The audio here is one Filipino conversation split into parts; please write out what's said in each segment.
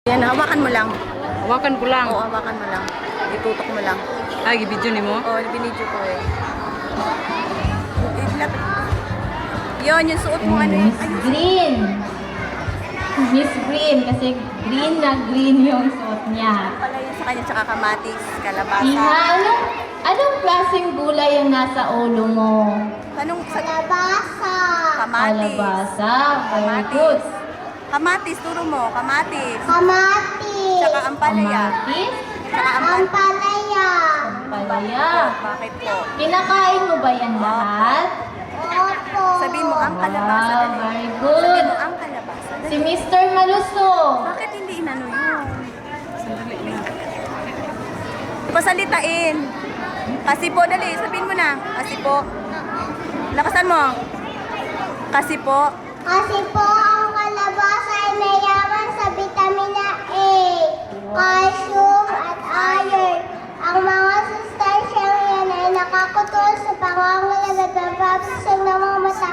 Yan, hawakan mo lang. Hawakan ko lang. Oo, hawakan mo lang. Itutok mo lang. Ay, video ni mo? Oo, binidyo ko eh. Yun, yung suot mo ano yun. Miss Green. Miss Green, kasi green na green yung suot niya. Pala yun sa kanya, tsaka kamatis, kalabasa. Iha, anong klaseng gulay yung nasa ulo mo? Anong sa Kalabasa. kamatis? Kalabasa. Very Kamatis. good. Kamatis, turo mo, kamatis. Kamatis. Tsaka ampalaya. Kamatis. Tsaka Ampalaya. Palaya. Bakit po? Kinakain mo ba yan lahat? Opo. Sabihin mo ang kalabasa. Wow, dali. very Sabihin good. mo ang kalabasa. Si dali. Mr. Malusog. Bakit hindi inano yun? Pasalitain. Kasi po, dali. Sabihin mo na. Kasi po. Lakasan mo. Kasi po. Kasi po ang kalabasa ay mayaman sa vitamina A, calcium at iron. Ang mga sustansyang yan ay nakakatulong sa pangangalaga at pagpapasag ng mga mata,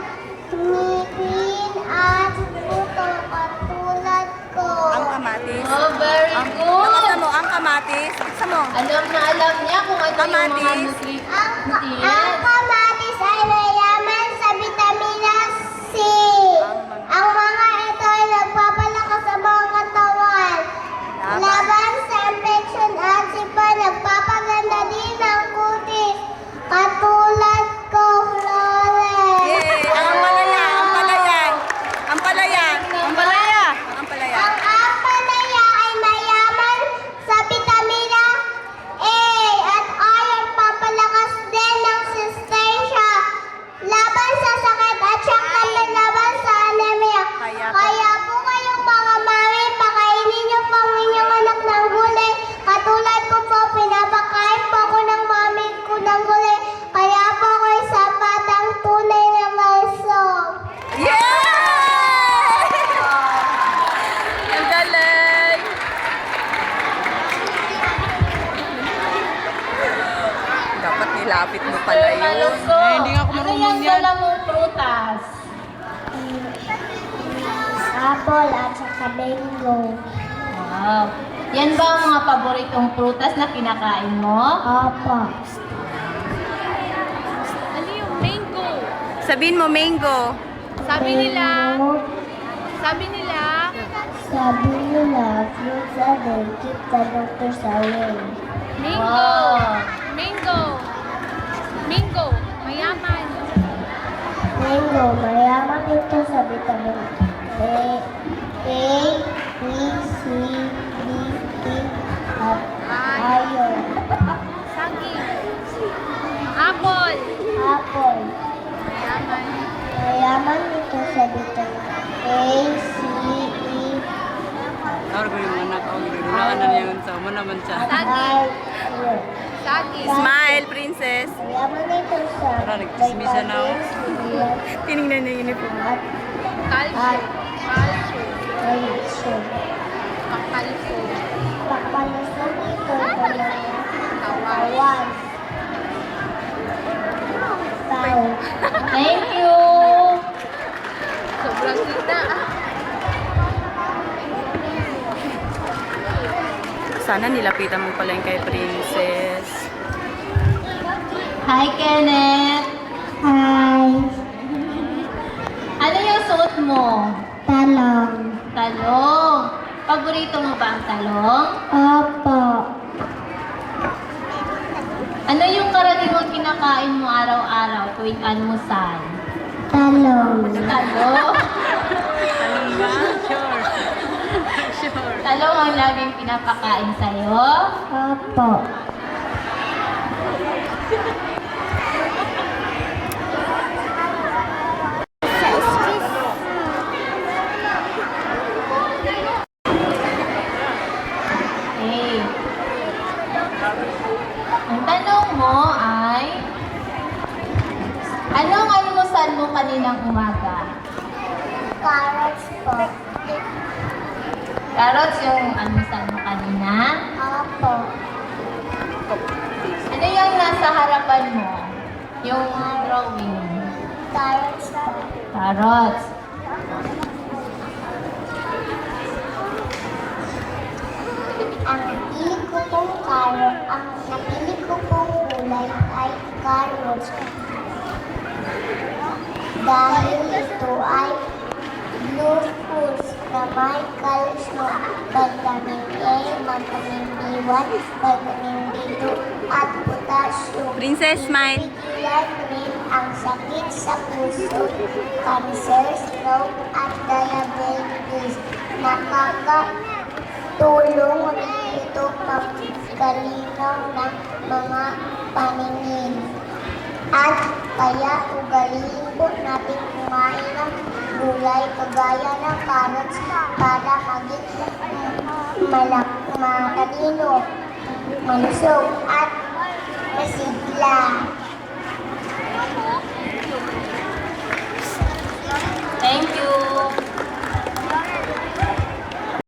ngipin at puto katulad ko. Ang kamatis. Oh, very good. Lakasan mo. Ang kamatis. Lakasan mo. Alam na alam niya kung ano yung mga Kamatis. Ang nutrients. kamatis ay mayaman sa vitamina C. Ang mga ito ay nagpapalakas sa mga katawan. Laban sa infection at sipa, nagpapaganda din ang kutis. Katulad ko, Flores. Yay! Ang ampalaya. Ampalaya. Ampalaya. Ampalaya. Ampalaya. Ang ampalaya ay mayaman sa vitamina A at iron, papalakas din ng sistensya laban sa sakit at saka laban sa anemia. Kaya po kayong mga mami, pakainin niyo po ang inyong anak ng gulay. Katulad ko po, pinapakain po ako ng mami ko ng gulay. Kaya po ako'y sapat ang tunay na malsong. Yay! Ang galing! Dapat nilapit mo pala yun. Malusog. Ay, hindi nga ako marunong Ano yung yan. dala mong prutas? Apple at saka mango. Wow. Yan ba ang mga paboritong prutas na kinakain mo? Opo. Ano yung mango? Sabihin mo, mango. Sabi nila, Sabi nila, fruits are they keep the doctors away. mango. Wow. Mango. Mango. Mayaman. Mango, mayaman ito sa vitamin A, B, C, D, E, at iron. Saging. Apple. Apple, Mayaman. mayaman ito sa vitamin A, C, E, Tawag ko yung anak ko. Ginulaan na niya yun sa mo naman siya. iron. Saging. Smile, princess. Mayaman ito sa Tara, nagchismisa na ako. Tinignan niya yung uniform. at Calcium. Calcium. calcium. Calcium. Papalusog ito sa mga kawan. Tao. Thank you. Sobrang kita. Sana nilapitan mo pala yung kay princess. Hi, Kenneth. Hi. Ano yung suot mo? Talong. Talong. Paborito mo ba ang talong? Opo. Ano yung karaniwang kinakain mo araw-araw tuwing almusal? Talong. Talong. Anong ba? Sure. Sure. Talong ang laging pinapakain sa'yo? Opo. Okay. Ang tanong mo ay, anong almusal mo kaninang umaga? Carrots po. Carrots yung almusal mo kanina? Opo. Ano yung nasa harapan mo? Yung drawing. Carrots po. Carrots. Ang napili ko pong kulay ay carrots. Dahil ito ay blue foods na may calcium, vitamin A, vitamin B1, vitamin B2, at potassium. Princess, smile. Pigilan rin ang sakit sa puso, cancer, stroke, at diabetes. Nakakatulong rin ito pagkalinaw ng mga paningin. At kaya ugaliin po natin kumain ng gulay kagaya ng carrots para maging matalino, malusog, at masigla. Thank you.